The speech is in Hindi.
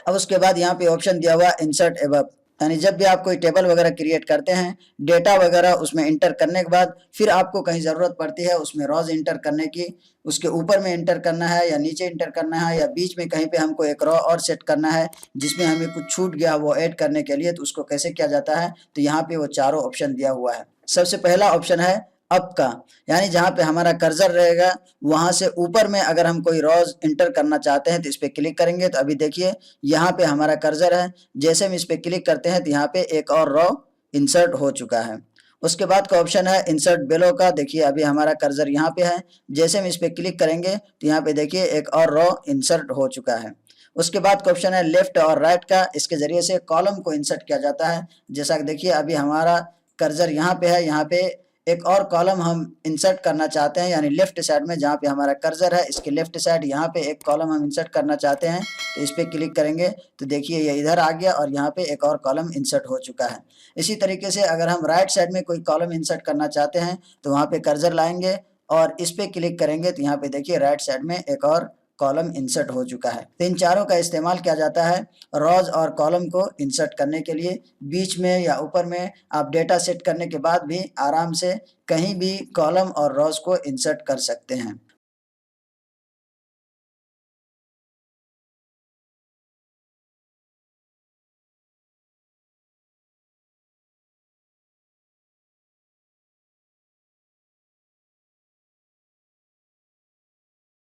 अब उसके बाद यहाँ पे ऑप्शन दिया हुआ इंसर्ट एबव, यानी जब भी आप कोई टेबल वगैरह क्रिएट करते हैं, डेटा वगैरह उसमें इंटर करने के बाद फिर आपको कहीं ज़रूरत पड़ती है उसमें रॉज इंटर करने की, उसके ऊपर में इंटर करना है या नीचे इंटर करना है या बीच में कहीं पे हमको एक रॉ और सेट करना है जिसमें हमें कुछ छूट गया वो ऐड करने के लिए, तो उसको कैसे किया जाता है, तो यहाँ पे वो चारों ऑप्शन दिया हुआ है। सबसे पहला ऑप्शन है अप का, यानी जहाँ पे हमारा कर्सर रहेगा वहां से ऊपर में अगर हम कोई रॉज इंटर करना चाहते हैं तो इस पे क्लिक करेंगे, तो अभी देखिए यहाँ पे हमारा कर्सर है, जैसे हम इस पे क्लिक करते हैं तो यहाँ पे एक और रॉ इंसर्ट हो चुका है। उसके बाद का ऑप्शन है इंसर्ट बेलो का, देखिए अभी हमारा कर्सर यहाँ पे है, जैसे हम इस पे क्लिक करेंगे तो यहाँ पे देखिए एक और रॉ इंसर्ट हो चुका है। उसके बाद का ऑप्शन है लेफ्ट और राइट का, इसके जरिए से कॉलम को इंसर्ट किया जाता है। जैसा कि देखिए अभी हमारा कर्सर यहाँ पे है, यहाँ पे एक और कॉलम हम इंसर्ट करना चाहते हैं, यानी लेफ्ट साइड में जहाँ पे हमारा कर्सर है इसके लेफ्ट साइड यहाँ पे एक कॉलम हम इंसर्ट करना चाहते हैं, तो इस पे क्लिक करेंगे तो देखिए ये इधर आ गया और यहाँ पे एक और कॉलम इंसर्ट हो चुका है। इसी तरीके से अगर हम राइट साइड में कोई कॉलम इंसर्ट करना चाहते हैं तो वहाँ पे कर्सर लाएंगे और इस पे क्लिक करेंगे तो यहाँ पे देखिए राइट साइड में एक और कॉलम इंसर्ट हो चुका है। तो इन चारों का इस्तेमाल किया जाता है रॉज और कॉलम को इंसर्ट करने के लिए। बीच में या ऊपर में आप डेटा सेट करने के बाद भी आराम से कहीं भी कॉलम और रॉज को इंसर्ट कर सकते हैं।